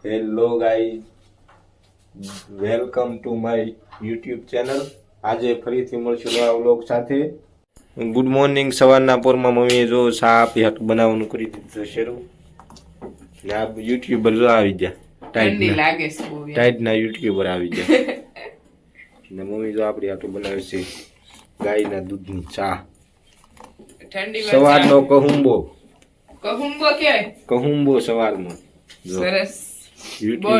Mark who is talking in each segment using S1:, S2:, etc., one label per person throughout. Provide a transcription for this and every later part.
S1: Hello guys, welcome to my YouTube channel. આજે ફરીથી મળશું નવા વ્લોગ સાથે. Good morning. સવારના પોરમાં મમ્મીએ જો ચા આપી બનાવવાનું કરી દીધું શરૂ. ને આ યુટ્યુબર જો આવી ગયા, ટાઈટના યુટ્યુબર આવી ગયા. ને મમ્મી જો આપણી હાટું બનાવે છે ગાયના દૂધની ચા. સવારનો કહુંબો સવારનો. સરસ. બહુ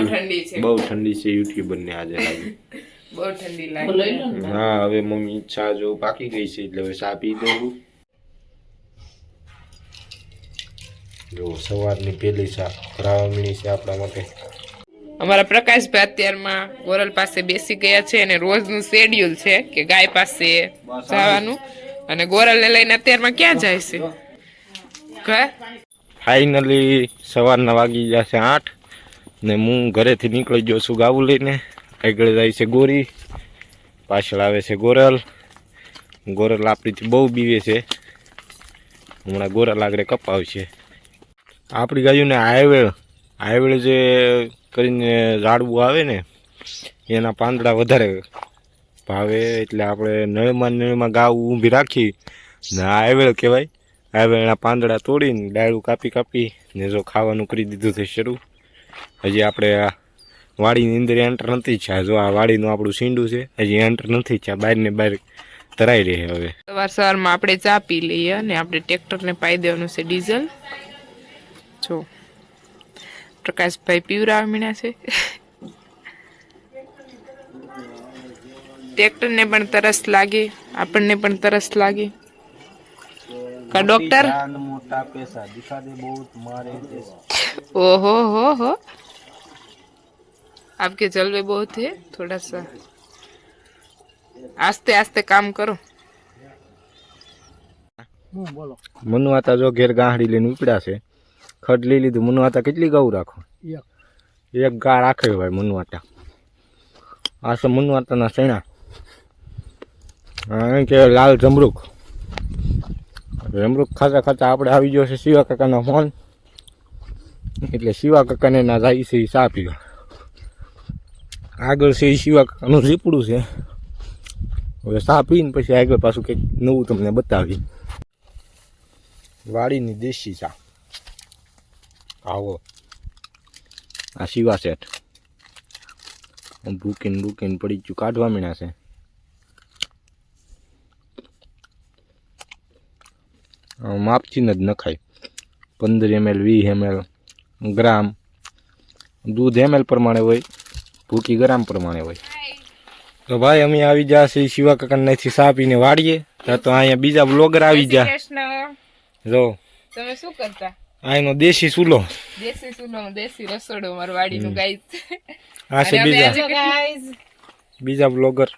S1: ઠંડી છે યુટ્યુબર ને આજે લાગે. બહુ ઠંડી લાગે. હા, હવે મમ્મી ચા જો પાકી ગઈ છે એટલે હવે ચા પી દઉં. જો સવારની પહેલી ચા ભરાવા મળી છે આપણા માટે.
S2: અમારા પ્રકાશભાઈ અત્યારમાં ગોરલ પાસે બેસી ગયા છે અને રોજનું શેડ્યુલ છે કે ગાય પાસે જવાનું, અને ગોરલને લઈને અત્યારમાં ક્યાં જાય છે?
S1: ફાઇનલી સવારના વાગી ગયા છે 8 ને હું ઘરેથી નીકળી ગયો છું ગાવું લઈને. આગળ જાય છે ગોરી, પાછળ આવે છે ગોરલ. ગોરલ આપણીથી બહુ બીવે છે, હમણાં ગોરલ આગળ કપાવશે. આપણી ગાયોને આયવેળ જે કરીને ઝાડવું આવે ને એના પાંદડા વધારે ભાવે, એટલે આપણે નળમાં ગાવ ઊભી રાખી ને આયવેળ કહેવાય. આયવેળના પાંદડા તોડીને ડાળું કાપી ને જો ખાવાનું કરી દીધું છે શરૂ. હજી આપણે વાડીની અંદર એન્ટર નથી થયા. જો આ વાડીનું આપણું સીંડું છે, હજી એન્ટર નથી થયા, બહાર ને બહાર ધરાઈ રહે. હવે
S2: સવારમાં આપણે ચા પી લઈએ અને આપણે ટ્રેક્ટરને પાઈ દેવાનું છે ડીઝલ. જો પ્રકાશભાઈ પીવરાવા મીણ્યા છે. ટ્રેક્ટરને પણ તરસ લાગે, આપણને પણ તરસ લાગે. का डॉक्टर मोटा पैसा दिखा दे बहुत मारे ओहो हो आपके जलवे बहुत है, थोड़ा सा आस्ते आस्ते काम करो.
S1: બોલો. મનુઆતા જો ઘેર ગાંહડી લઈને ઉપડ્યા છે. ખડ લઈ લીધું. મનુઆતા કેટલી ગૌ રાખો? એક ગા રાખે ભાઈ મનુઆતા. આ છે મનુઆતાના સૈણા. કે લાલ જમરૂક. જમરૂક ખાતા ખાતા આપણે આવી ગયો છે શિવા કાકાનો ફોન, એટલે શિવા કાકાને ના જાય છે ચા પીવા. આગળ છે શિવા કાકાનું ઝીપડું છે. હવે ચા પીને પછી આગળ પાછું કંઈક નવું તમને બતાવી. વાડીની દેશી ચા. આવો આ શિવા શેઠ ભૂકીને પડી ગયું, કાઢવા મીણ્યા છે. માપથી જ નખાય. 15 ml 20 ml ગ્રામ. દૂધ ml પ્રમાણે હોય, ભૂકી ગ્રામ પ્રમાણે હોય. તો ભાઈ અમે આવી ગયા છે શિવા કાકાનાથી ચા પીને વાડીએ. તો અહીંયા બીજા બ્લોગર આવી ગયા. જો
S2: તમે શું કરતા?
S1: આનો દેશી ચૂલો,
S2: દેશી રસોડું અમારું વાડીનું ગાઈસ.
S1: આ છે બીજા બ્લોગર.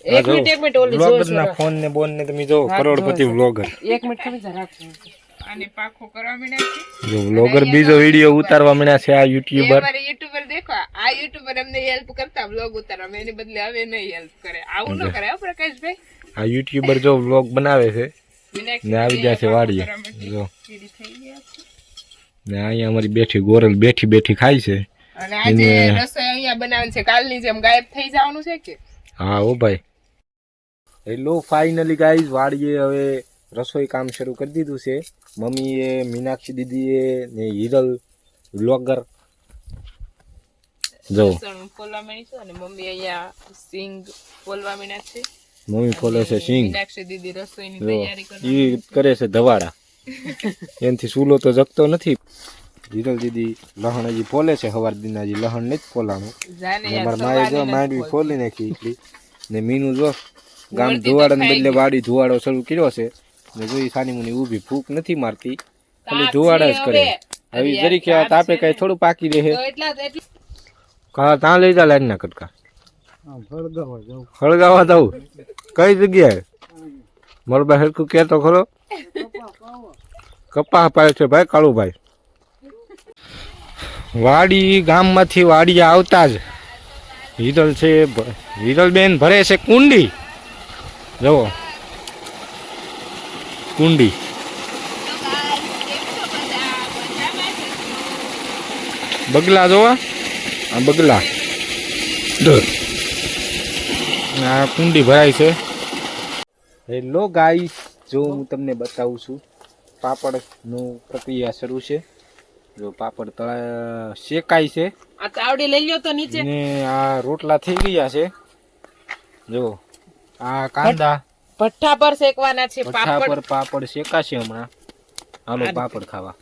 S2: એક મિનિટ ઓલી
S1: બ્લોગરના ફોન ને બોન ને તમે જો કરોડપતિ બ્લોગર.
S2: એક મિનિટ ખમી જા રાખો. આને પાખો કરવા મીણ્યા છે.
S1: જો બ્લોગર બીજો વિડિયો ઉતારવા મીણ્યા છે. આ યુટ્યુબર,
S2: અમારે યુટ્યુબર દેખો, આ યુટ્યુબર અમને હેલ્પ કરતા બ્લોગ ઉતારવા, એની બદલે હવે નહીં હેલ્પ કરે. આવું ન કરે પ્રકાશભાઈ.
S1: આ યુટ્યુબર જો બ્લોગ બનાવે છે ને આવી ગયા છે વાડીએ. જો ને અહીંયા અમારી બેઠી ગોરલ બેઠી ખાય છે.
S2: અને આજે રસોઈ અહીંયા બનાવવાની છે. કાલની જેમ ગાયબ થઈ જવાનું છે કે?
S1: હા ઓ ભાઈ. હેલો ફાઇનલી ગાઈઝ, વાડીએ હવે રસોઈ કામ શરૂ કરી દીધું છે. મમ્મીએ, મીનાક્ષી દીદીએ ને હિરલ બ્લોગર જો
S2: ફોલવા માંડી છે, અને મમ્મી અહીંયા સિંગ ફોલવા માંડ્યા છે.
S1: મમ્મી ફોલે છે સિંગ.
S2: મીનાક્ષી દીદી રસોઈની તૈયારી
S1: કરે છે ધવાડા. એનાથી ચૂલો તો જગતો નથી. હિરલ દીદી લહણ હજી ફોલે છે. સવાર દિના હજી લહણ નથી ફોલાણું. મારા માએ જો માંડવી ફોલી નાખી એટલી. ને મીનું જો ગામ ધુવાડાને બદલે વાડી ધુવાડો શરૂ કર્યો છે. ને જોઈ સાની મુની ઊભી ફૂક નથી મારતી, ખાલી ધુવાડા જ કરે. હવે જરીક તાપે કઈ થોડું પાકી રહે. ત્યાં લઈ જા લાઈન ના કટકા. હળગાવા દઉં કઈ જગ્યાએ? મરબા હરકું કે તો ખરો. કપા પાય છે ભાઈ કાળુભાઈ. વાડી ગામમાંથી વાડી આવતા જ હિરલ છે, હિરલબેન ભરે છે કુંડી. જુઓ કુંડી. બગલા જોવા આ બગલા આ કુંડી ભરાય છે. હેલો ગાઈસ, જો હું તમને બતાવું છું પાપડનું પ્રક્રિયા શરૂ છે. જો પાપડ શેકાય છે
S2: આ તાવડી લઈ લ્યો તો નીચે
S1: ને આ રોટલા થઈ ગયા છે. જો આ કાંદા
S2: ભઠ્ઠા પર શેકવાના છે
S1: ભઠ્ઠા
S2: પાપડ.
S1: પર પાપડ શેકાશે હમણાં. હાલો પાપડ ખાવા.